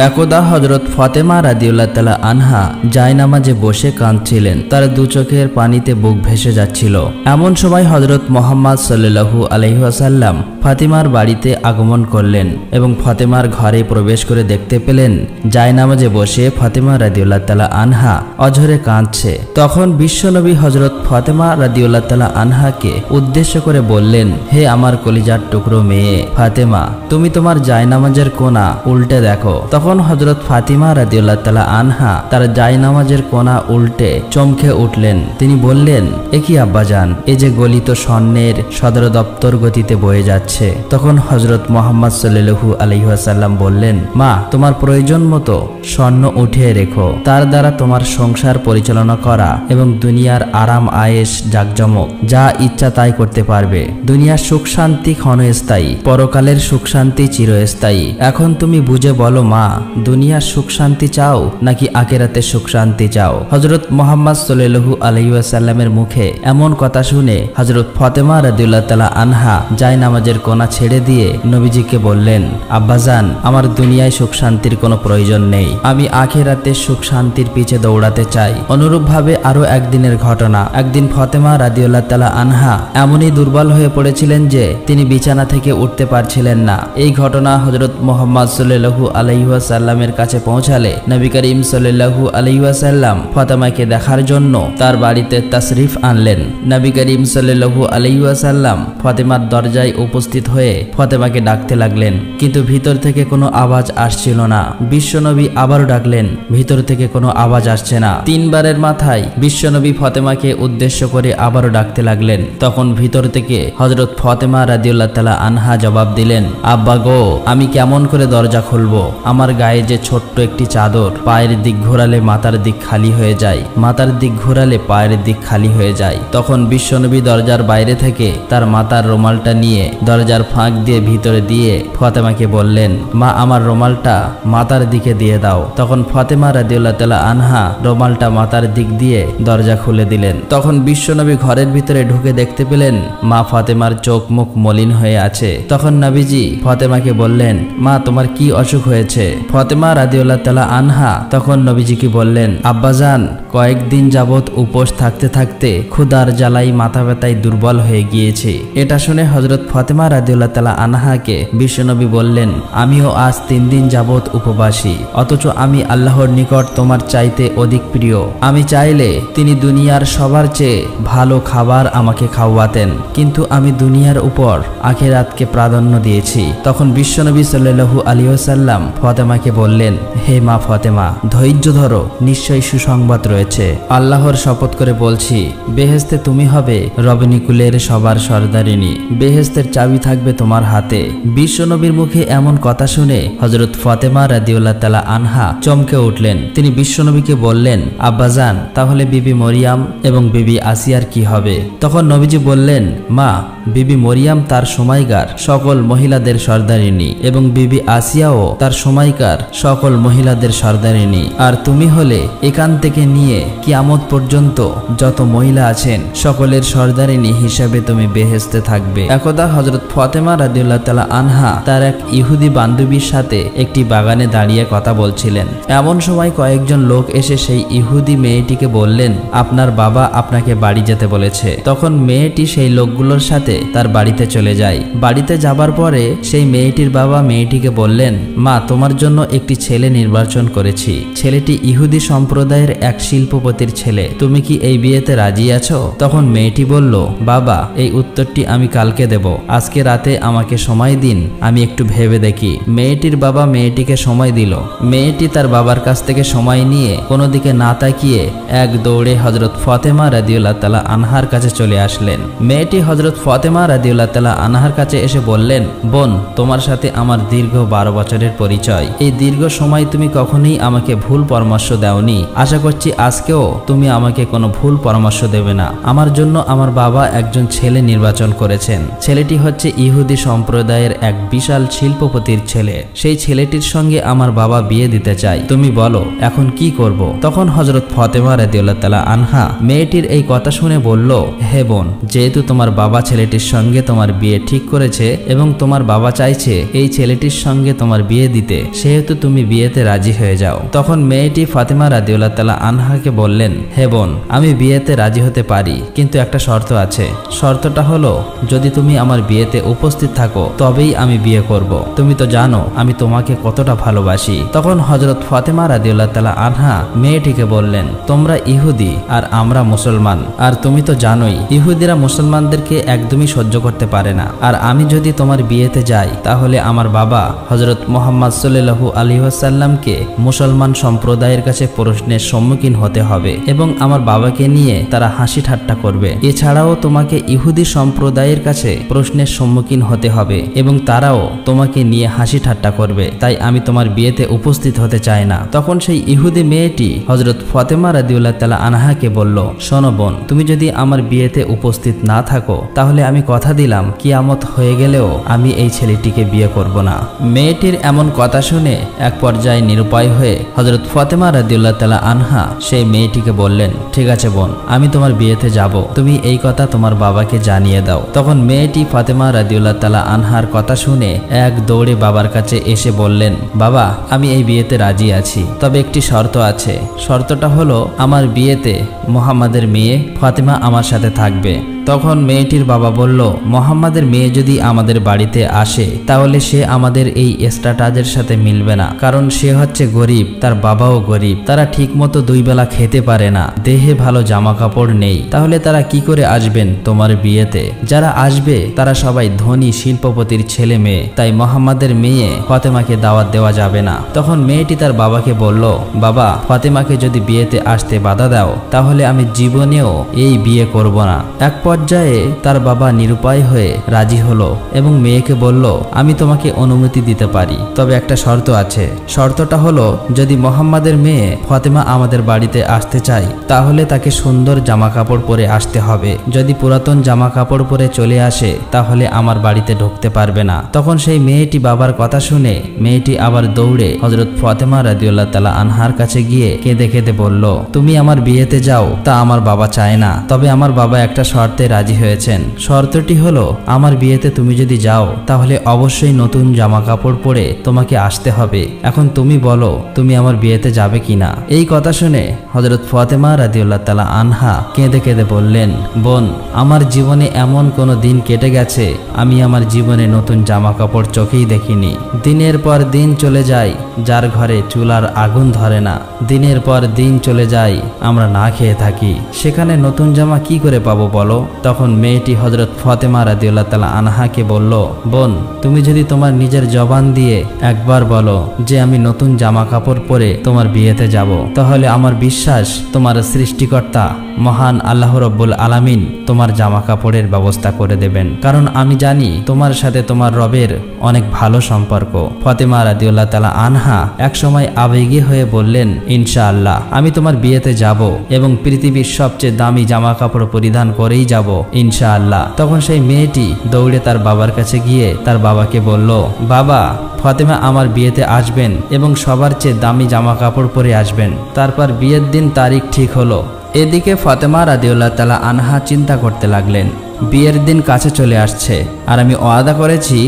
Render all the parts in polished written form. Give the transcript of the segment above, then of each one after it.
একদা হযরত ফাতেমা রাদিয়াল্লাহু তাআলা আনহা জায়নামাজে বসে কাঁদছিলেন। তার দু চোখের পানিতে বুক ভেসে যাচ্ছিল। এমন সময় হযরত মুহাম্মদ সাল্লাল্লাহু আলাইহি ওয়াসাল্লাম ফাতিমার বাড়িতে আগমন করলেন এবং ফাতেমার ঘরে প্রবেশ করে দেখতে পেলেন জায়নামাজে বসে ফাতেমা রাদিয়াল্লাহু তাআলা আনহা অঝরে কাঁদছে। তখন বিশ্বনবী হযরত ফাতেমা রাদিয়াল্লাহু তাআলা আনহাকে উদ্দেশ্য করে বললেন, হে আমার কলিজার টুকরো মেয়ে ফাতেমা, তুমি তোমার জায়নামাজের কোনা উল্টে দেখো। তখন হযরত ফাতিমা রাদিয়াল্লাহু তাআলা আনহা তার জায়নামাজের কোনা উল্টে চমকে উঠলেন। তিনি বললেন, এ কি আব্বাজান, এই যে গলিত স্বর্ণের সদর দপ্তর গতিতে বয়ে যাচ্ছে। তখন হযরত মুহাম্মদ সাল্লাল্লাহু আলাইহি ওয়াসাল্লাম বললেন, মা, তোমার প্রয়োজন মতো স্বর্ণ উঠিয়ে রেখো, তার দ্বারা তোমার সংসার পরিচালনা করা এবং দুনিয়ার আরাম আয়েশ জাকজমক যা ইচ্ছা তাই করতে পারবে। দুনিয়ার সুখ শান্তি ক্ষণস্থায়ী, পরকালের সুখ শান্তি চিরস্থায়ী। এখন তুমি বুঝে বলো মা, দুনিয়ার সুখ শান্তি চাও নাকি আখিরাতের সুখ শান্তি চাও? হযরত মুহাম্মদ সাল্লাল্লাহু আলাইহি ওয়াসাল্লামের মুখে এমন কথা শুনে হযরত ফাতেমা রাদিয়াল্লাহু তাআলা আনহা জায়নামাজের কোনা ছেড়ে দিয়ে নবীজিকে বললেন, আব্বাজান, আমার দুনিয়ায় সুখ শান্তির কোনো প্রয়োজন নেই, আমি আখিরাতের সুখ শান্তির পিছে দৌড়াতে চাই। অনুরূপভাবে আরো একদিনের ঘটনা। একদিন ফাতেমা রাদিয়াল্লাহু তাআলা আনহা এমনই দুর্বল হয়ে পড়েছিলেন যে তিনি বিছানা থেকে উঠতে পারছিলেন না। এই ঘটনা হযরত মুহাম্মদ সাল্লাল্লাহু আলাইহি ওয়াসাল্লামের কাছে পৌঁছালে নবী করিম সাল্লাল্লাহু আলাইহি ওয়াসাল্লাম ফাতেমাকে দেখার জন্য তার বাড়িতে তাশরিফ আনলেন। নবী করিম সাল্লাল্লাহু আলাইহি ওয়াসাল্লাম ফাতেমার দরজায় উপস্থিত হয়ে ফাতেমাকে ডাকতে লাগলেন, কিন্তু ভিতর থেকে কোনো আওয়াজ আসছিল না। বিশ্বনবী আবারও ডাকলেন, ভিতর থেকে কোনো আওয়াজ আসছে না। তিনবারের মাথায় বিশ্বনবী ফাতেমাকে উদ্দেশ্য করে আবারও ডাকতে লাগলেন। তখন ভিতর থেকে হযরত ফাতেমা রাদিয়াল্লাহু তাআলা আনহা জবাব দিলেন, আব্বা গো, আমি কেমন করে দরজা খুলবো? আমার গায়ে যে ছোট্ট একটি চাদর, পায়ের দিক ঘোরালে মাথার দিক খালি হয়ে যায়, মাথার দিক ঘোরালে পায়ের দিক খালি হয়ে যায়। তখন বিশ্বনবী দরজার বাইরে থেকে তার মাথার রুমালটা নিয়ে দরজার ফাঁক দিয়ে ভিতরে দিয়ে ফাতেমাকে বললেন, মা, আমার রুমালটা মাথার দিকে দিয়ে দাও। তখন ফাতেমা রাদিয়াল্লাহু তাআলা আনহা রুমালটা মাথার দিক দিয়ে দরজা খুলে দিলেন। তখন বিশ্বনবী ঘরের ভিতরে ঢুকে দেখতে পেলেন মা ফাতেমার চোখ মুখ মলিন হয়ে আছে। তখন নবীজি ফাতেমাকে বললেন, মা, তোমার কি অসুখ হয়েছে? ফাতেমা রাদিয়াল্লাহু তাআলা আনহা তখন নবীজিকে বললেন, আব্বাজান, কয়েকদিন যাবত উপোস থাকতে থাকতে ক্ষুধার জ্বালাই মাথা ব্যথায় দুর্বল হয়ে গিয়েছে। এটা শুনে হযরত ফাতেমা রাদিয়াল্লাহু তাআলা আনহাকে বিশ্বনবী বললেন, আমিও আজ 3 দিন যাবত উপবাসী, অথচ আমি আল্লাহর নিকট তোমার চাইতে অধিক প্রিয়। আমি চাইলে তিনি দুনিয়ার সবার চেয়ে ভালো খাবার আমাকে খাওয়াতেন, কিন্তু আমি দুনিয়ার উপর আখিরাতকে প্রাধান্য দিয়েছি। তখন বিশ্বনবী সাল্লাল্লাহু আলাইহি ওয়াসাল্লাম ফাতেমাকে বললেন, হে মা ফাতেমা, ধৈর্য ধরো, নিশ্চয়ই সুসংবাদ রয়েছে। আল্লাহর শপথ করে বলছি, বেহেশতে তুমি হবে রবনিকুলের সবার সর্দারিনী, বেহেশতের চাবি থাকবে তোমার হাতে। বিশ্বনবীর মুখে এমন কথা শুনে হযরত ফাতেমা রাদিয়াল্লাহু তাআলা আনহা চমকে উঠলেন। তিনি বিশ্বনবীকে বললেন, আব্বাজান, তাহলে বিবি মরিয়াম এবং বিবি আসিয়ার কি হবে? তখন নবীজি বললেন, মা, বিবি মরিয়াম তার সময়কার সকল মহিলাদের সর্দারিনী এবং বিবি আসিয়াও তার সময়কার সকল মহিলাদের সর্দারিনী, আর তুমি হলে এখান থেকে নিয়ে কিয়ামত পর্যন্ত যত মহিলা আছেন সকলের সর্দারিনী হিসাবে তুমি বেহেশতে থাকবে। একদা হযরত ফাতেমা রাদিয়াল্লাহু তাআলা আনহা তার এক ইহুদি বান্ধবীর সাথে একটি বাগানে দাঁড়িয়ে কথা বলছিলেন। এমন সময় কয়েকজন লোক এসে সেই ইহুদি মেয়েটিকে বললেন, আপনার বাবা আপনাকে বাড়ি যেতে বলেছে। তখন মেয়েটি সেই লোকগুলোর সাথে তার বাড়িতে চলে যায়। বাড়িতে যাবার পরে সেই মেয়েটির বাবা মেয়েটিকে বললেন, মা, তোমার জন্য একটি ছেলে নির্বাচন করেছি। ছেলেটি ইহুদি সম্প্রদায়ের এক শিল্পপতির ছেলে, তুমি কি এই বিয়েতে রাজি আছো? তখন মেয়েটি বলল, বাবা, এই উত্তরটি আমি কালকে দেব, আজকে রাতে আমাকে সময় দিন, আমি একটু ভেবে দেখি। মেয়েটির বাবা মেয়েটিকে সময় দিল। মেয়েটি তার বাবার কাছ থেকে সময় নিয়ে কোনো দিকে না তাকিয়ে এক দৌড়ে হযরত ফাতেমা রাদিয়াল্লাহু তাআলা আনহার কাছে চলে আসলেন। মেয়েটি হযরত ফাতেমা রাদিয়াল্লাহু তাআলা আনহার কাছে এসে বললেন, বোন, তোমার সাথে আমার দীর্ঘ 12 বছরের পরিচয়। এই দীর্ঘ সময় তুমি কখনোই আমাকে ভুল পরামর্শ দাওনি। আশা করছি আজ আজকেও তুমি আমাকে কোনো ভুল পরামর্শ দেবে না। আমার জন্য আমার বাবা একজন ছেলে নির্বাচন করেছেন। ছেলেটি হচ্ছে ইহুদি সম্প্রদায়ের এক বিশাল শিল্পপতির ছেলে। সেই ছেলেটির সঙ্গে আমার বাবা বিয়ে দিতে চায়। তুমি বলো এখন কি করব? তখন হযরত ফাতেমা রাদিয়াল্লাহু তাআলা আনহা মেয়েটির এই কথা শুনে বলল, হে বোন, যেহেতু তোমার বাবা ছেলেটির সঙ্গে তোমার বিয়ে ঠিক করেছে এবং তোমার বাবা চাইছে এই ছেলেটির সঙ্গে তোমার বিয়ে দিতে, সেহেতু তুমি বিয়েতে রাজি হয়ে যাও। তখন মেয়েটি ফাতেমা রাদিয়াল্লাহু তাআলা আনহাকে বললেন, হে বোন, আমি বিয়েতে রাজি হতে পারি, কিন্তু একটা শর্ত আছে। শর্তটা হলো যদি তুমি আমার বিয়েতে উপস্থিত থাকো তবেই আমি বিয়ে করব। তুমি তো জানো আমি তোমাকে কতটা ভালোবাসি। তখন হযরত ফাতেমা রাদিয়াল্লাহু তাআলা আনহা মেয়েটিকে বললেন, তোমরা ইহুদি আর আমরা মুসলমান, আর তুমি তো জানোই ইহুদিরা মুসলমানদেরকে একদমই সহ্য করতে পারে না। আর আমি যদি তোমার বিয়েতে যাই তাহলে আমার বাবা হযরত মুহাম্মদ সাল্লাল্লাহু আলাইহি ওয়াসাল্লামকে মুসলমান সম্প্রদায়ের কাছে প্রশ্নের সম্মুখীন হতে হবে এবং আমার বাবাকে নিয়ে তারা হাসি ঠাট্টা করবে। এছাড়াও তোমাকে ইহুদি সম্প্রদায়ের কাছে প্রশ্নের সম্মুখীন হতে হবে এবং তারাও তোমাকে নিয়ে হাসি ঠাট্টা করবে। তাই আমি তোমার বিয়েতে উপস্থিত হতে চাই না। তখন সেই ইহুদি মেয়েটি হযরত ফাতেমা রাদিয়াল্লাহু তাআলা আনহাকে বলল, শোনো বোন, তুমি যদি আমার বিয়েতে উপস্থিত না থাকো তাহলে আমি কথা দিলাম কিয়ামত হয়ে গেলেও আমি এই ছেলেটিকে বিয়ে করব না। মেয়েটির এমন কথা শুনে এক পর্যায়ে নিরুপায় হয়ে হযরত ফাতেমা রাদিয়াল্লাহু তাআলা আনহা সেই মেয়েটিকে বললেন, ঠিক আছে বোন, আমি তোমার বিয়েতে যাব, তুমি এই কথা তোমার বাবাকে জানিয়ে দাও। তখন মেয়েটি ফাতেমা রাদিয়াল্লাহু তাআলা আনহার কথা শুনে এক দৌড়ে বাবার কাছে এসে বললেন, বাবা, আমি এই বিয়েতে রাজি আছি, তবে একটি শর্ত আছে। শর্তটা হলো আমার বিয়েতে মুহাম্মাদের মেয়ে ফাতেমা আমার সাথে থাকবে। তখন মেয়েটির বাবা বলল, মুহাম্মাদের মেয়ে যদি আমাদের বাড়িতে আসে তাহলে সে আমাদের এই স্ট্যাটাসের সাথে মিলবে না, কারণ সে হচ্ছে গরিব, তার বাবাও গরিব, তারা ঠিকমতো দুই বেলা খেতে পারে না, দেহে ভালো জামা কাপড় নেই, তাহলে তারা কি করে আসবেন তোমার বিয়েতে? যারা আসবে তারা সবাই ধনী শিল্পপতির ছেলে মেয়ে, তাই মুহাম্মাদের মেয়ে ফাতেমাকে দাওয়াত দেওয়া যাবে না। তখন মেয়েটি তার বাবাকে বলল, বাবা, ফাতেমাকে যদি বিয়েতে আসতে বাধা দাও তাহলে আমি জীবনেও এই বিয়ে করব না। এক পর্যায়ে তার বাবা নিরুপায় হয়ে রাজি হলো এবং মেয়েকে বলল, আমি তোমাকে অনুমতি দিতে পারি, তবে একটা শর্ত আছে। শর্তটা হলো যদি মুহাম্মাদের মেয়ে ফাতেমা আমাদের বাড়িতে আসতে চায় তাহলে তাকে সুন্দর জামা কাপড় পরে আসতে হবে। যদি পুরাতন জামা কাপড় পরে চলে আসে তাহলে আমার বাড়িতে ঢুকতে পারবে না। তখন সেই মেয়েটি বাবার কথা শুনে মেয়েটি আবার দৌড়ে হযরত ফাতেমা রাদিয়াল্লাহু তাআলা আনহার কাছে গিয়ে কেঁদে কেঁদে বলল, তুমি আমার বিয়েতে যাও তা আমার বাবা চায় না, তবে আমার বাবা একটা শর্তে রাজি হয়েছেন। শর্তটি হলো আমার বিয়েতে তুমি যদি যাও তাহলে অবশ্যই নতুন জামা কাপড় পরে তোমাকে আসতে হবে। এখন তুমি বলো তুমি আমার বিয়েতে যাবে কিনা? এই কথা শুনে হযরত ফাতেমা রাদিয়াল্লাহু তাআলা আনহা কেঁদে কেঁদে বললেন, বোন, আমার জীবনে এমন কোনো দিন কেটে গেছে আমি আমার জীবনে নতুন জামা কাপড় চোখেই দেখিনি। দিনের পর দিন চলে যায়, যার ঘরে চুলার আগুন ধরে না। দিনের পর দিন চলে যায়, আমরা না খেয়ে থাকি, সেখানে নতুন জামা কি করে পাবো বলো? তখন মেয়েটি হযরত ফাতেমা রাদিয়াল্লাহু তাআলা আনহাকে বলল, বোন, তুমি যদি তোমার নিজের জবান দিয়ে একবার বলো যে আমি নতুন জামা কাপড় পরে তোমার বিয়েতে যাব, তাহলে আমার বিশ্বাস তোমার সৃষ্টিকর্তা মহান আল্লাহ রাব্বুল আলামিন তোমার জামা কাপড়ের ব্যবস্থা করে দেবেন, কারণ আমি জানি তোমার সাথে তোমার রবের অনেক ভালো সম্পর্ক। ফাতেমা রাদিয়াল্লাহু তাআলা আনহা একসময় আবেগী হয়ে বললেন, ইনশাআল্লাহ আমি তোমার বিয়েতে যাব এবং পৃথিবীর সবচেয়ে দামি জামা কাপড় পরিধান করেই যাব ইনশাআল্লাহ। তখন সেই মেয়েটি দৌড়ে তার বাবার কাছে গিয়ে তার বাবাকে বলল, বাবা, ফাতেমা আমার বিয়েতে আসবেন এবং সবার চেয়ে দামি জামা কাপড় পরে আসবেন। তারপর বিয়ের দিন তারিখ ঠিক হলো। এদিকে ফাতেমা রাদিয়াল্লাহু তাআলা আনহা চিন্তা করতে লাগলেন, বিয়ের দিন কাছে চলে আসছে আর আমি ওয়াদা করেছি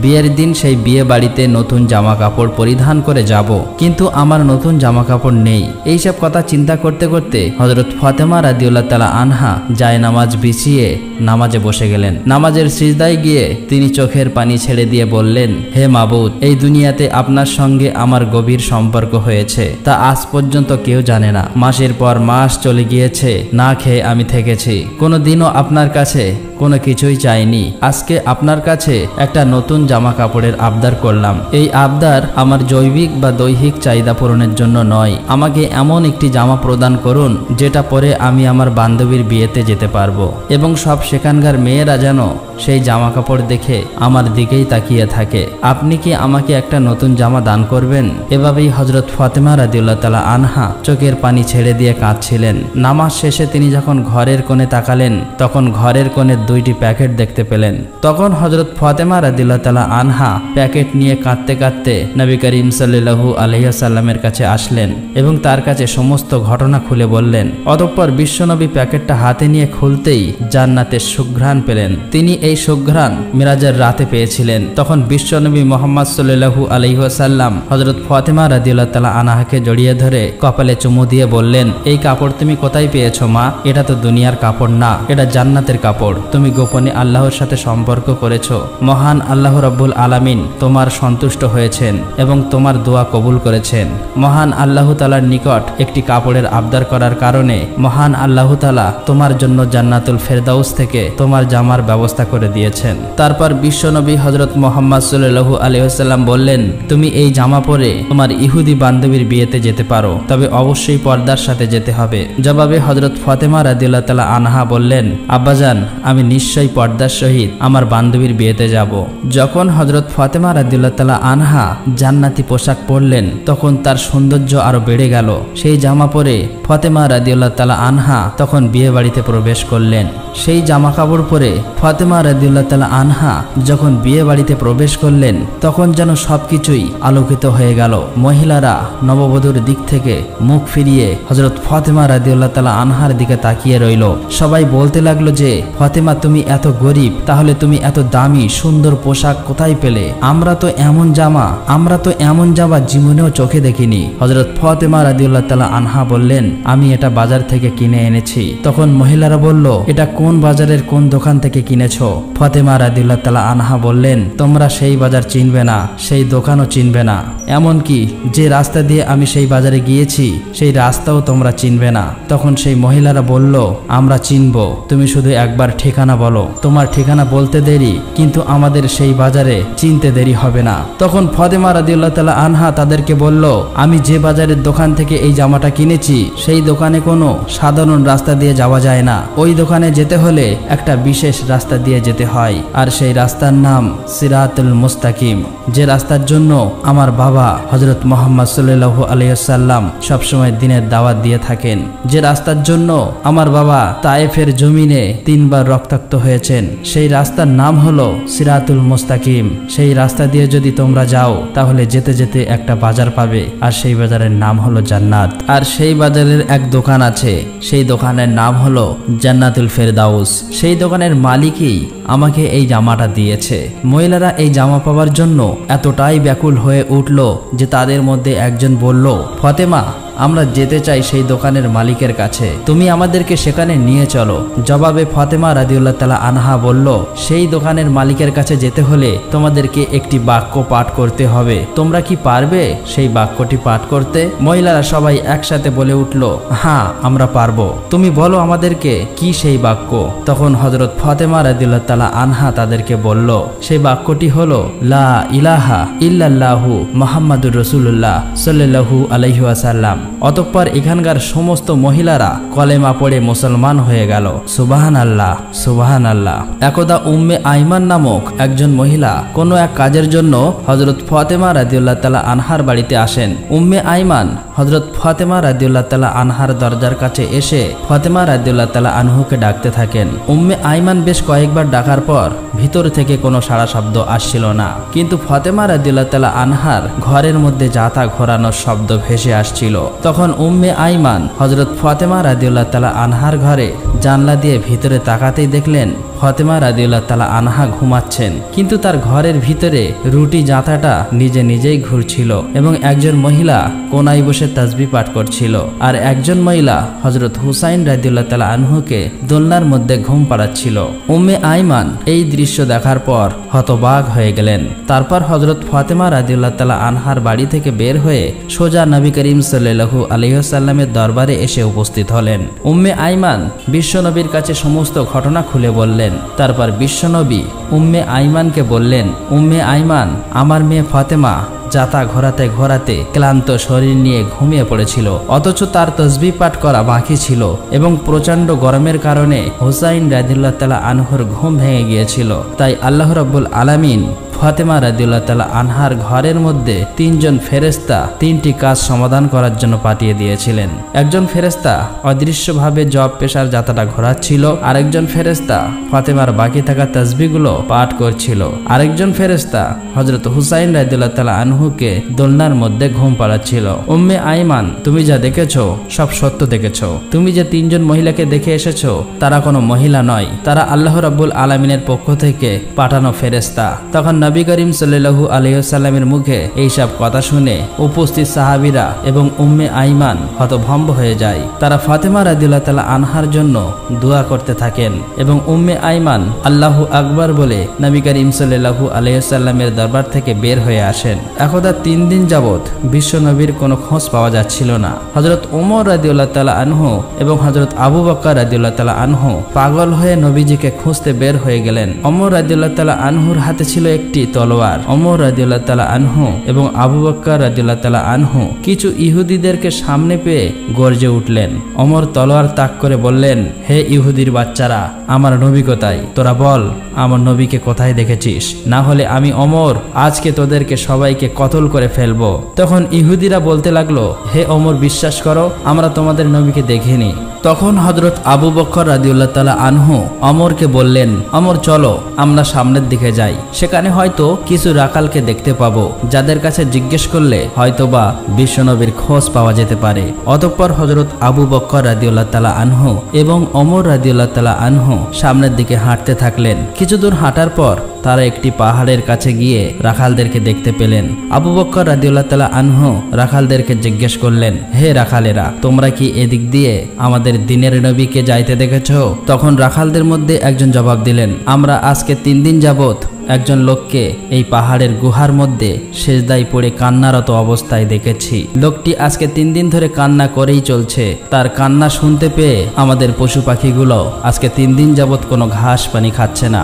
বিয়ের দিন সেই বিয়ে বাড়িতে নতুন জামা কাপড় পরিধান করে যাব, কিন্তু আমার নতুন জামা কাপড় নেই। এইসব কথা চিন্তা করতে করতে হযরত ফাতেমা রাদিয়াল্লাহু তাআলা আনহা জায়নামাজ বিছিয়ে নামাজে বসে গেলেন। নামাজের সিজদায় গিয়ে তিনি চোখের পানি ছেড়ে দিয়ে বললেন, হে মাবুদ, এই দুনিয়াতে আপনার সঙ্গে আমার গভীর সম্পর্ক হয়েছে তা আজ পর্যন্ত কেউ জানে না। মাসের পর মাস চলে গিয়েছে, না খেয়ে আমি থেকেছি, কোনোদিনও আপনার কাছে কোনো কিছুই চাইনি। আজকে আপনার কাছে একটা নতুন জামা কাপড়ের আবদার করলাম। এই আবদার আমার জৈবিক বা দৈহিক চাহিদা পূরণের জন্য নয়। আমাকে এমন একটি জামা প্রদান করুন যেটা পরে আমি আমার বান্ধবীর বিয়েতে যেতে পারবো এবং সব সেখানকার মেয়েরা যেন সেই জামা কাপড় দেখে আমার দিকেই তাকিয়ে থাকে। আপনি কি আমাকে একটা নতুন জামা দান করবেন? এভাবেই হযরত ফাতেমা রাদিয়াল্লাহু তাআলা আনহা চোখের পানি ছেড়ে দিয়ে কাঁদছিলেন। নামাজ শেষে তিনি যখন ঘরের কোণে তাকালেন তখন ঘরের কোণে 2টি প্যাকেট দেখতে পেলেন। তখন হযরত ফাতেমা রাদিয়াল্লাহু তাআলা আনহা প্যাকেট নিয়ে কাঁদতে কাঁদতে নবী করিম সাল্লাল্লাহু আলাইহি ওয়াসাল্লামের কাছে আসলেন এবং তার কাছে সমস্ত ঘটনা খুলে বললেন। অতঃপর বিশ্বনবী প্যাকেটটা হাতে নিয়ে খুলতেই জান্নাতের সুঘ্রাণ পেলেন। তিনি এই সুঘ্রাণ মিরাজের রাতে পেয়েছিলেন। তখন বিশ্বনবী মুহাম্মদ সাল্লাল্লাহু আলাইহি ওয়াসাল্লাম হযরত ফাতেমা রাদিয়াল্লাহু তাআলা আনহাকে জড়িয়ে ধরে কপালে চুমু দিয়ে বললেন, এই কাপড় তুমি কোথায় পেয়েছো মা? এটা তো দুনিয়ার কাপড় না, এটা জান্নাতের কাপড়। তুমি গোপনে আল্লাহর সাথে সম্পর্ক করেছো। মহান আল্লাহ রাব্বুল আলামিন তোমার সন্তুষ্ট হয়েছেন এবং তোমার দোয়া কবুল করেছেন। মহান আল্লাহ তাআলার নিকট একটি কাপড়ের আবদার করার কারণে মহান আল্লাহ তাআলা তোমার জন্য জান্নাতুল ফেরদাউস থেকে তোমার জামার ব্যবস্থা করে দিয়েছেন। তারপর বিশ্বনবী হযরত মুহাম্মদ সাল্লাল্লাহু আলাইহি ওয়াসাল্লাম বললেন, তুমি এই জামা পরে তোমার ইহুদি বান্ধবীর বিয়েতে যেতে পারো, তবে অবশ্যই পর্দার সাথে যেতে হবে। জবাবে হযরত ফাতেমা রাদিয়াল্লাহু তাআলা আনহা বললেন, আব্বাজান, আমি নিশ্চয়ই পর্দার সহিত আমার বান্ধবীর বিয়েতে যাব। যখন হযরত ফাতেমা রাদিয়াল্লাহু তাআলা আনহা জান্নাতি পোশাক পরলেন তখন তার সৌন্দর্য আরো বেড়ে গেল। সেই জামা পরে ফাতেমা রাদিয়াল্লাহু তাআলা আনহা তখন বিয়ে বাড়িতে প্রবেশ করলেন। সেই জামা কাপড় পরে ফাতেমা রাদিয়াল্লাহু তাআলা আনহা যখন বিয়ে বাড়িতে প্রবেশ করলেন তখন যেন সবকিছুই আলোকিত হয়ে গেল। মহিলারা নববধূর দিক থেকে মুখ ফিরিয়ে হযরত ফাতেমা রাদিয়াল্লাহু তাআলা আনহার দিকে তাকিয়ে রইল। সবাই বলতে লাগলো যে, ফাতেমা, তুমি এত গরিব, তাহলে তুমি এত দামি সুন্দর পোশাক কোথায় পেলে? আমরা তো এমন জামা জীবনেও চোখে দেখিনি। হযরত ফাতেমা রাদিয়াল্লাহু তাআলা আনহা বললেন, আমি এটা বাজার থেকে কিনে এনেছি। তখন মহিলারা বলল, এটা কোন বাজারের কোন দোকান থেকে কিনেছো? ফাতেমা রাদিয়াল্লাহু তাআলা আনহা বললেন, তোমরা সেই বাজার চিনবে না, সেই দোকানও চিনবে না, এমনকি যে রাস্তা দিয়ে আমি সেই বাজারে গিয়েছি সেই রাস্তাও তোমরা চিনবে না। তখন সেই মহিলারা বলল, আমরা চিনব, তুমি শুধু একবার ঠিকানা বলো। তোমার ঠিকানা বলতে দেরি, কিন্তু আমাদের সেই বাজারে চিনতে দেরি হবে না। তখন ফাতেমা রাদিয়াল্লাহু তাআলা আনহা তাদেরকে বলল, আমি যে বাজারের দোকান থেকে এই জামাটা কিনেছি সেই দোকানে কোনো সাধারণ রাস্তা দিয়ে যাওয়া যায় না। ওই দোকানে যেতে হলে একটা বিশেষ রাস্তা দিয়ে যেতে হয়, আর সেই রাস্তার নাম সিরাতুল মুস্তাকিম, যে রাস্তার জন্য আমার বাবা হযরত মুহাম্মদ সাল্লাল্লাহু আলাইহি ওয়াসাল্লাম সবসময় দিনের দাওয়াত দিয়ে থাকেন, যে রাস্তার জন্য আমার বাবা তায়েফের জমিনে 3 বার রক্তাক্ত হয়েছেন। সেই রাস্তার নাম হলো সিরাতুল মুস্তাকিম। সেই রাস্তা দিয়ে যদি তোমরা যাও তাহলে যেতে যেতে একটা বাজার পাবে, আর সেই বাজারের নাম হলো জান্নাত। আর সেই বাজারের এক দোকান আছে, সেই দোকানের নাম হলো জান্নাতুল ফেরদাউস। সেই দোকানের মালিকই আমাকে এই জামাটা দিয়েছে। মহিলারা এই জামা পাওয়ার জন্য এতটাই ব্যাকুল হয়ে উঠল যে তাদের মধ্যে একজন বলল, ফাতেমা, আমরা যেতে চাই সেই দোকানের মালিকের কাছে, তুমি আমাদেরকে সেখানে নিয়ে চলো। জবাবে ফাতেমা রাদিয়াল্লাহু তাআলা আনহা বলল, সেই দোকানের মালিকের কাছে যেতে হলে তোমাদেরকে একটি বাক্য পাঠ করতে হবে। তোমরা কি পারবে সেই বাক্যটি পাঠ করতে? মহিলারা সবাই একসাথে বলে উঠল, হ্যাঁ, আমরা পারবো। তুমি বলো আমাদেরকে কি সেই বাক্য। তখন হযরত ফাতেমা রাদিয়াল্লাহু তাআলা আনহা তাদেরকে বলল, সেই বাক্যটি হলো, লা ইলাহা ইল্লাল্লাহু মুহাম্মাদুর রাসূলুল্লাহ সাল্লাল্লাহু আলাইহি ওয়াসাল্লাম। অতঃপর এখানকার সমস্ত মহিলারা কলেমা পড়ে মুসলমান হয়ে গেল। সুবহানাল্লাহ, সুবহানাল্লাহ। একদা উম্মে আইমান নামক একজন মহিলা কোনো এক কাজের জন্য হযরত ফাতেমা রাদিয়াল্লাহু তাআলা আনহার বাড়িতে আসেন। উম্মে আইমান হযরত ফাতেমা রাদিয়াল্লাহু তাআলা আনহার দরজার কাছে এসে ফাতেমা রাদিয়াল্লাহু তাআলা আনহুকে ডাকতে থাকেন। উম্মে আইমান বেশ কয়েকবার ডাকার পর ভিতর থেকে কোনো সাড়া শব্দ আসছিল না, কিন্তু ফাতেমা রাদিয়াল্লাহু তাআলা আনহার ঘরের মধ্যে জাতা ঘোরানোর শব্দ ভেসে আসছিল। তখন উম্মে আইমান হযরত ফাতেমা রাদিয়াল্লাহু তাআলা আনহার ঘরে জানলা দিয়ে ভিতরে তাকাতেই দেখলেন ফাতেমা রাদিয়াল্লাহু তাআলা আনহা ঘুমাচ্ছেন, কিন্তু তার ঘরের ভিতরে রুটি জাতাটা নিজে নিজেই ঘুরছিল এবং একজন মহিলা কোনায় বসে তাসবিহ পাঠ করছিল, আর একজন মহিলা হযরত হুসাইন রাদিয়াল্লাহু তাআলা আনহুকে দোলনার মধ্যে ঘুম পাড়াচ্ছিল। উম্মে আইমান এই দৃশ্য দেখার পর হতবাক হয়ে গেলেন। তারপর হযরত ফাতেমা রাদিয়াল্লাহু তাআলা আনহার বাড়ি থেকে বের হয়ে সোজা নবী করিম সাল্লাল্লাহু আলাইহি ওয়াসাল্লামের দরবারে এসে উপস্থিত হলেন। উম্মে আইমান বিশ্বনবীর কাছে সমস্ত ঘটনা খুলে বললেন। তারপর বিশ্বনবী উম্মে আইমানকে বললেন, উম্মে আইমান, আমার মেয়ে ফাতেমা জাতা ঘোরাতে ঘোরাতে ক্লান্ত শরীর নিয়ে ঘুমিয়ে পড়েছিল, অথচ তার তসবিহ পাঠ করা বাকি ছিল এবং প্রচন্ড গরমের কারণে হুসাইন রাদিয়াল্লাহু তাআলা আনহুর ঘুম ভেঙে গিয়েছিল। তাই আল্লাহ রাব্বুল আলামিন ফাতেমা রাদিয়াল্লাহু তাআলা আনহার ঘরের মধ্যে তিনজন ফেরেশতা তিনটি কাজ সমাধান করার জন্য পাঠিয়ে দিয়েছিলেন। একজন ফেরেশতা অদৃশ্যভাবে জব পেশার জাতাটা ঘোরাচ্ছিল, আরেকজন ফেরেশতা ফাতেমার বাকি থাকা তাসবিহগুলো পাঠ করছিল, আরেকজন ফেরেশতা হযরত হুসাইন রাদিয়াল্লাহু তাআলা আনহুকে দোলনার মধ্যে ঘুম পাড়াচ্ছিল। উম্মে আইমান, তুমি যা দেখেছো সব সত্য দেখেছো। তুমি যে তিনজন মহিলাকে দেখে এসেছো তারা কোনো মহিলা নয়, তারা আল্লাহ রাব্বুল আলামিনের পক্ষ থেকে পাঠানো ফেরেশতা। তখন নবী করিম সাল্লাল্লাহু আলাইহি ওয়াসাল্লামের মুখে এইসব কথা শুনে উপস্থিত সাহাবীরা এবং উম্মে আইমান হতভম্ব হয়ে যায়। তারা ফাতেমা রাদিয়াল্লাহু তাআলা আনহার জন্য দোয়া করতে থাকেন এবং উম্মে আইমান আল্লাহু আকবার বলে নবী করিম সাল্লাল্লাহু আলাইহি ওয়াসাল্লামের দরবার থেকে বের হয়ে আসেন। একদা 3 দিন যাবত বিশ্ব নবীর কোনো খোঁজ পাওয়া যাচ্ছিল না। হযরত ওমর রাদিয়াল্লাহু তাআলা আনহু এবং হযরত আবু বকর রাদিয়াল্লাহু তাআলা আনহু পাগল হয়ে নবীজিকে খুঁজতে বের হয়ে গেলেন। ওমর রাদিয়াল্লাহু তাআলা আনহুর হাতে ছিল একটি তলোয়ার। ওমর রাদিয়াল্লাহু তাআলা আনহু এবং আবু বকর রাদিয়াল্লাহু তাআলা আনহু কিছু ইহুদিদেরকে সামনে পেয়ে গর্জে উঠলেন। ওমর তলোয়ার তাক করে বললেন, হে ইহুদির বাচ্চারা, আমার নবী কোথায়? তোরা বল, আমার নবীকে কোথায় দেখেছিস? না হলে আমি ওমর আজকে তোদেরকে সবাইকে কতল করে ফেলবো। তখন ইহুদিরা বলতে লাগলো, হে ওমর, বিশ্বাস করো, আমরা তোমাদের নবীকে দেখিনি। তখন হযরত আবু বকর রাদিয়াল্লাহু তাআলা আনহু ওমরকে বললেন, ওমর চলো আমরা সামনের দিকে যাই, সেখানে হয়তো কিছু রাখালকে দেখতে পাবো, যাদের কাছে জিজ্ঞেস করলে হয়তোবা বিশ্বনবীর খোঁজ পাওয়া যেতে পারে। অতঃপর হযরত আবু বকর রাদিয়াল্লাহু তাআলা আনহু এবং ওমর রাদিয়াল্লাহু তাআলা আনহু সামনের দিকে হাঁটতে থাকলেন। কিছু দূর হাঁটার পর তারা একটি পাহাড়ের কাছে গিয়ে রাখালদেরকে দেখতে পেলেন। আবু বকর রাদিয়াল্লাহু তাআলা আনহু রাখালদেরকে জিজ্ঞেস করলেন, হে রাখালেরা, তোমরা কি এদিক দিয়ে আমাদের দিনের নবীকে যাইতে দেখেছো? তখন রাখালদের মধ্যে একজন জবাব দিলেন, আমরা আজকে 3 দিন যাবত একজন লোককে এই পাহাড়ের গুহার মধ্যে সেজদায় পড়ে কান্নারত অবস্থায় দেখেছি। লোকটি আজকে 3 দিন ধরে কান্না করেই চলছে। তার কান্না শুনতে পেয়ে আমাদের পশু পাখিগুলো আজকে 3 দিন যাবত কোনো ঘাস পানি খাচ্ছে না।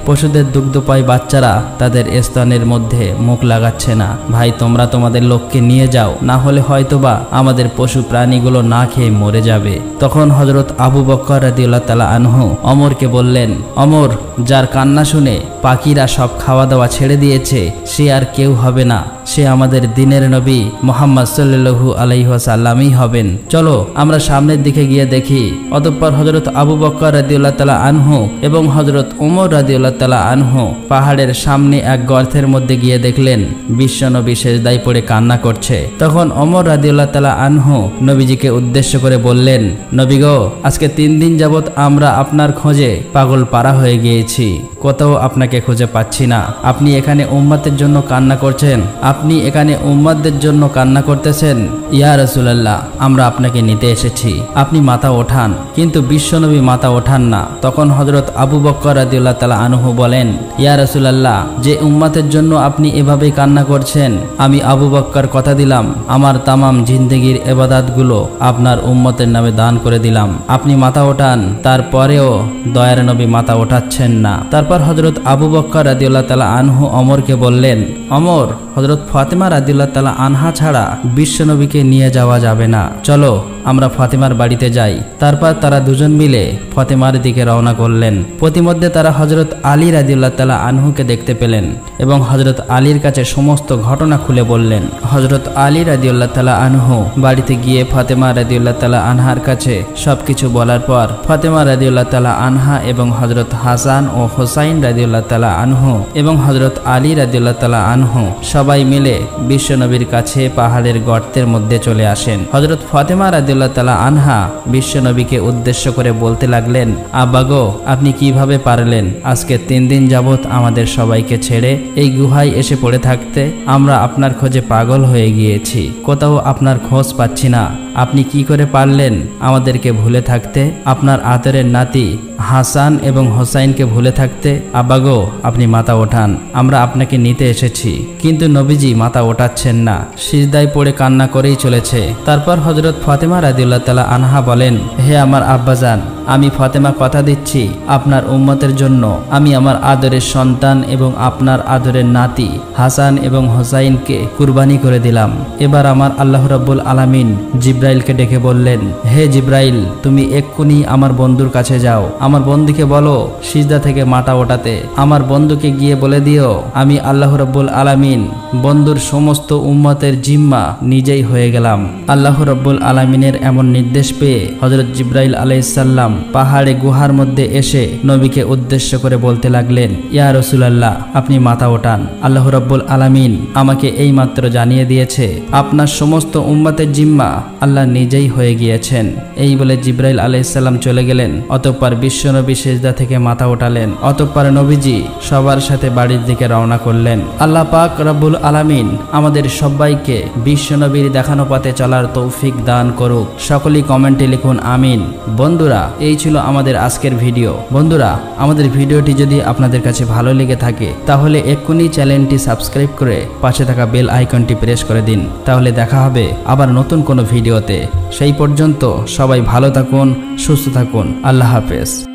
পশুদের দুগ্ধপায়ী বাচ্চারা তাদের স্তনের মধ্যে মুখ লাগাচ্ছে না। ভাই, তোমরা তোমাদের লোককে নিয়ে যাও, না হলে হয়তোবা আমাদের পশু প্রাণীগুলো না খেয়ে মরে যাবে। তখন হযরত আবু বকর রাদিয়াল্লাহু তাআলা আনহু ওমরকে বললেন, ওমর, যার কান্না শুনে পাখিরা সব খাওয়া দাওয়া ছেড়ে দিয়েছে সে আর কেউ হবে না, সে আমাদের দিনের নবী মুহাম্মদ সাল্লাল্লাহু আলাইহি ওয়াসাল্লামই হবেন। চলো আমরা সামনের দিকে গিয়ে দেখি। অতঃপর হযরত আবু বকর রাদিয়াল্লাহু তাআলা আনহু এবং হযরত ওমর রাদিয়াল্লাহু তাআলা আনহু পাহাড়ের সামনে এক গর্তের মধ্যে গিয়ে দেখলেন বিশ্বনবী সেজদায় পড়ে কান্না করছে। তখন ওমর রাদিয়াল্লাহু তাআলা আনহু নবীজিকে উদ্দেশ্য করে বললেন, নবী গো, আজকে 3 দিন যাবত আমরা আপনার খোঁজে পাগল পারা হয়ে গিয়েছি, কোথাও আপনাকে খুঁজে পাচ্ছি না। আপনি এখানে উম্মতের জন্য কান্না করছেন, আপনি এখানে উম্মতদের জন্য কান্না করতেছেন। ইয়া রাসূলুল্লাহ, আমরা আপনাকে নিতে এসেছি, আপনি মাথা ওঠান। কিন্তু বিশ্বনবী মাথা ওঠান না। তখন হযরত আবু বকর রাদিয়াল্লাহু তাআলা আনহু বলেন, ইয়া রাসূলুল্লাহ, যে উম্মতের জন্য আপনি এভাবে কান্না করছেন, আমি আবু বকর কথা দিলাম আমার তামাম জিন্দেগির ইবাদতগুলো আপনার উম্মতের নামে দান করে দিলাম। আপনি মাথা ওঠান। তারপরেও দয়ার নবী মাথা ওঠাচ্ছেন না। তারপর হযরত আবু বকর রাদিয়াল্লাহু তাআলা আনহু ওমরকে বললেন, ওমর, হযরত ফাতেমা রাদিয়াল্লাহু তাআলা আনহা ছাড়া বিশ্বনবীকে নিয়ে যাওয়া যাবে না, চলো আমরা ফাতেমার বাড়িতে যাই। তারপর তারা দুজন মিলে ফাতেমার দিকে রওনা করলেন। প্রতিমধ্যে তারা হযরত আলী রাদিয়াল্লাহু তাআলা আনহুকে দেখতে পেলেন এবং হযরত আলীর কাছে সমস্ত ঘটনা খুলে বললেন। হযরত আলী রাদিয়াল্লাহু তাআলা আনহু বাড়িতে গিয়ে ফাতেমা রাদিয়াল্লাহু তাআলা আনহার কাছে সবকিছু বলার পর ফাতেমা রাদিয়াল্লাহু তাআলা আনহা এবং হযরত হাসান ও হুসাইন রাদিয়াল্লাহু তাআলা আনহু এবং হযরত আলী রাদিয়াল্লাহু তাআলা আনহু সবাই মিলে বিশ্বনবীর কাছে পাহাড়ের গর্তের মধ্যে চলে আসেন। হযরত ফাতেমা রাদিয়াল্লাহু তাআলা আনহা বিশ্বনবীকে উদ্দেশ্য করে বলতে লাগলেন, আব্বা গো, আপনি কিভাবে পারলেন আজকে 3 দিন যাবত আমাদের সবাইকে ছেড়ে এই গুহায় এসে পড়ে থাকতে? আমরা আপনার খোঁজে পাগল হয়ে গিয়েছি, কোথাও আপনার খোঁজ পাচ্ছি না। আপনি কি করে পারলেন আমাদেরকে ভুলে থাকতে, আপনার আদরের নাতি হাসান এবং হোসাইনকে ভুলে থাকতে? আব্বা গো, আপনি মাথা ওঠান, আমরা আপনাকে নিতে এসেছি। কিন্তু নবীজি মাথা ওঠাচ্ছেন না, সিজদায় পড়ে কান্না করেই চলেছে। তারপর হযরত ফাতেমা রাদিয়াল্লাহু তাআলা আনহা বলেন, হে আমার আব্বাজান, আমি ফাতেমা কথা দিচ্ছি আপনার উম্মতের জন্য আমি আমার আদরের সন্তান এবং আপনার আদরের নাতি হাসান এবং হোসাইনকে কুরবানি করে দিলাম। এবার আমার আল্লাহ রাব্বুল আলামিন জিব্রাইলকে ডেকে বললেন, হে জিব্রাইল, তুমি এক্ষুনি আমার বন্ধুর কাছে যাও, আমার বন্ধুকে বলো সিজদা থেকে মাথা ওঠাতে। আমার বন্ধুকে গিয়ে বলে দিও আমি আল্লাহ রাব্বুল আলামিন বন্ধুর সমস্ত উম্মতের জিম্মা নিজেই হয়ে গেলাম। আল্লাহ রাব্বুল আলামিনের এমন নির্দেশ পেয়ে হযরত জিব্রাইল আলাইহিস সালাম পাহাড়ে গুহার মধ্যে এসে নবীকে উদ্দেশ্য করে বলতে লাগলেন, ইয়া রাসূলুল্লাহ, আপনি মাথা ওঠান। আল্লাহ রাব্বুল আলামিন আমাকে এই মাত্র জানিয়ে দিয়েছে আপনার সমস্ত উম্মতের জিম্মা আল্লাহ নিজেই হয়ে গিয়েছেন। এই বলে জিব্রাইল আলাইহিস সালাম চলে গেলেন। অতঃপর বিশ্বনবী সিজদা থেকে মাথা ওঠালেন। অতঃপর নবীজি সবার সাথে বাড়ির দিকে রওনা করলেন। আল্লাহ পাক রব্বুল আলামিন আমাদের সবাইকে বিশ্বনবীর দেখানো পথে চলার তৌফিক দান করুক। সকলেই কমেন্টে লিখুন আমিন। বন্ধুরা, এই ছিল আমাদের আজকের ভিডিও। বন্ধুরা, আমাদের ভিডিওটি যদি আপনাদের কাছে ভালো লেগে থাকে তাহলে এক্ষুনি চ্যানেলটি সাবস্ক্রাইব করে পাশে থাকা বেল আইকনটি প্রেস করে দিন। তাহলে দেখা হবে আবার নতুন কোনো ভিডিওতে। সেই পর্যন্ত সবাই ভালো থাকুন, সুস্থ থাকুন। আল্লাহ হাফেজ।